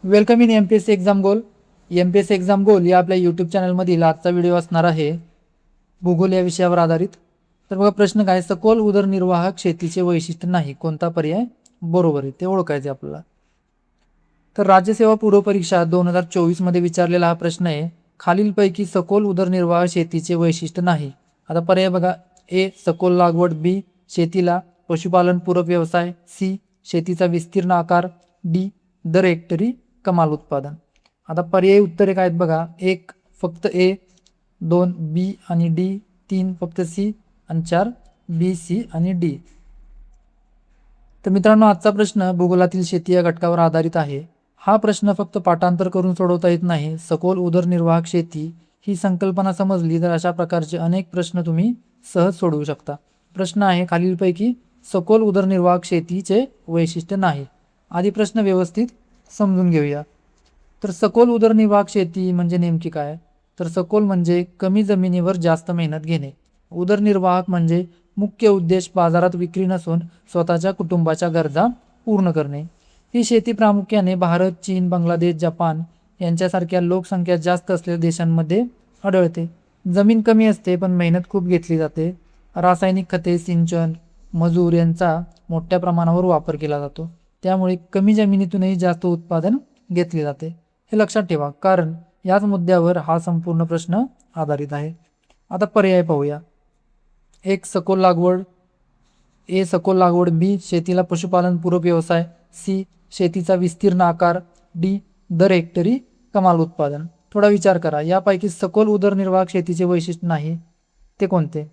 Welcome in MPSC exam goal. MPSC exam goal या आपल्या YouTube चॅनलमधील आजचा व्हिडिओ असणार आहे भूगोल या विषयावर आधारित. तर बघा प्रश्न काय, सखोल उदरनिर्वाहक शेतीचे वैशिष्ट्य नाही, कोणता पर्याय बरोबर आहे ते ओळखायचे आपल्याला. तर राज्यसेवा पूर्व परीक्षा 2024 मध्ये विचारलेला हा प्रश्न आहे, खालीलपैकी सखोल उदरनिर्वाह शेतीचे वैशिष्ट्य नाही. आता पर्याय बघा, ए सखोल लागवड, बी शेतीला पशुपालन पूरक व्यवसाय, सी शेतीचा विस्तीर्ण आकार, डी दर हेक्टरी कमाल उत्पादन. आता पर्यायी उत्तरे काय आहेत बघा, एक फक्त ए, दोन बी आणि डी, तीन फक्त सी आणि चार बी, सी आणि डी. तर मित्रांनो, आजचा प्रश्न भूगोलातील शेती या घटकावर आधारित आहे. हा प्रश्न फक्त पाठांतर करून सोडवता येत नाही. सखोल उदरनिर्वाहक शेती ही संकल्पना समजली तर अशा प्रकारचे अनेक प्रश्न तुम्ही सहज सोडवू शकता. प्रश्न आहे, खालीलपैकी सखोल उदरनिर्वाहक शेतीचे वैशिष्ट्य नाही. आधी प्रश्न व्यवस्थित समजून घेऊया. तर सखोल उदरनिर्वाहक शेती म्हणजे नेमकी काय? तर सखोल म्हणजे कमी जमिनीवर जास्त मेहनत घेणे. उदरनिर्वाहक म्हणजे मुख्य उद्देश बाजारात विक्री नसून स्वतःच्या कुटुंबाच्या गरजा पूर्ण करणे. ही शेती प्रामुख्याने भारत, चीन, बांगलादेश, जपान यांच्यासारख्या लोकसंख्या जास्त असलेल्या देशांमध्ये आढळते. जमीन कमी असते पण मेहनत खूप घेतली जाते. रासायनिक खते, सिंचन, मजूर यांचा मोठ्या प्रमाणावर वापर केला जातो. त्यामुळे कमी जमिनीतूनही जास्त उत्पादन घेतले जाते. हे लक्षात ठेवा, कारण याच मुद्द्यावर हा संपूर्ण प्रश्न आधारित आहे. आता पर्याय पाहूया. एक सखोल लागवड, ए सखोल लागवड, बी शेतीला पशुपालन पूरक व्यवसाय, सी शेतीचा विस्तीर्ण आकार, डी दर हेक्टरी कमाल उत्पादन. थोडा विचार करा, यापैकी सखोल उदरनिर्वाहक शेतीचे वैशिष्ट्य नाही ते कोणते?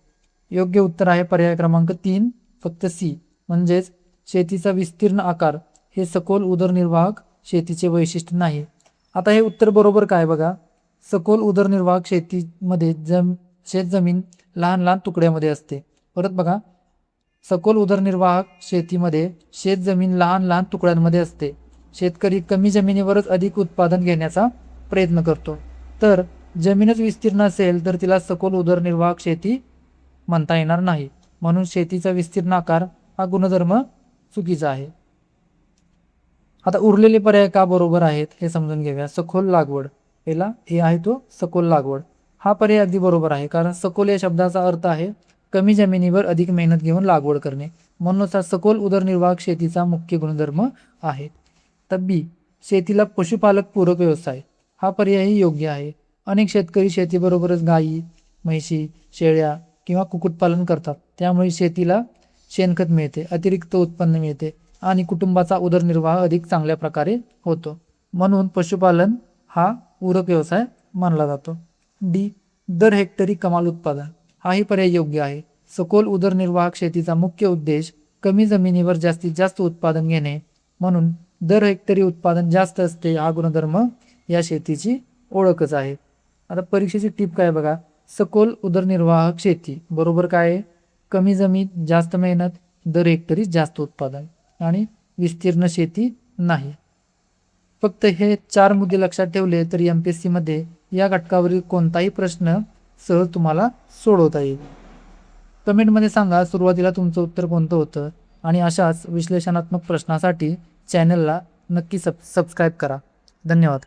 योग्य उत्तर आहे पर्याय क्रमांक 3 फक्त सी, म्हणजेच शेतीचा विस्तीर्ण आकार हे सखोल उदरनिर्वाहक शेतीचे वैशिष्ट्य नाही. आता हे उत्तर बरोबर काय बघा, सखोल उदरनिर्वाहक शेतीमध्ये शेतजमीन लहान लहान तुकड्यामध्ये असते. परत बघा, सखोल उदरनिर्वाहक शेतीमध्ये शेतजमीन लहान लहान तुकड्यांमध्ये असते. शेतकरी कमी जमिनीवरच अधिक उत्पादन घेण्याचा प्रयत्न करतो. तर जमीनच विस्तीर्ण असेल तर तिला सखोल उदरनिर्वाहक शेती म्हणता येणार नाही. म्हणून शेतीचा विस्तीर्ण आकार हा गुणधर्म चुकीचा आहे. आता उरलेले पर्याय का बरोबर आहेत हे समजून घेऊया. सखोल लागवड, पहिला ए आहे तो सखोल लागवड, हा पर्याय अगदी बरोबर आहे, कारण सखोल या शब्दाचा अर्थ आहे कमी जमिनीवर अधिक मेहनत घेऊन लागवड करणे. म्हणूनच हा सखोल उदरनिर्वाहक शेतीचा मुख्य गुणधर्म आहे. तर बी शेतीला पशुपालक पूरक व्यवसाय, हा पर्यायही योग्य आहे. अनेक शेतकरी शेतीबरोबरच गायी, म्हैशी, शेळ्या किंवा कुक्कुटपालन करतात. त्यामुळे शेतीला शेणखत मिळते, अतिरिक्त उत्पन्न मिळते आणि कुटुंबाचा उदरनिर्वाह अधिक चांगल्या प्रकारे होतो. म्हणून पशुपालन हा पूरक व्यवसाय मानला जातो. डी दर हेक्टरी कमाल उत्पादन, हाही पर्याय योग्य आहे. सखोल उदरनिर्वाहक शेतीचा मुख्य उद्देश कमी जमिनीवर जास्तीत जास्त उत्पादन घेणे, म्हणून दर हेक्टरी उत्पादन जास्त असते हा गुणधर्म या शेतीची ओळखच आहे. आता परीक्षेची टीप काय बघा, सखोल उदरनिर्वाहक शेती बरोबर काय आहे, कमी जमीन जास्त मेहनत, दर हेक्टरी जास्त उत्पादन आणि विस्तीर्ण शेती नाही. फक्त हे 4 मुद्दे लक्षात ठेवले तर MPSC मध्ये या घटकावरील कोणताही प्रश्न सहज तुम्हाला सोडवता येईल. कमेंटमध्ये सांगा सुरुवातीला तुमचं उत्तर कोणतं होतं आणि अशाच विश्लेषणात्मक प्रश्नासाठी चॅनलला नक्की सबस्क्राईब करा. धन्यवाद.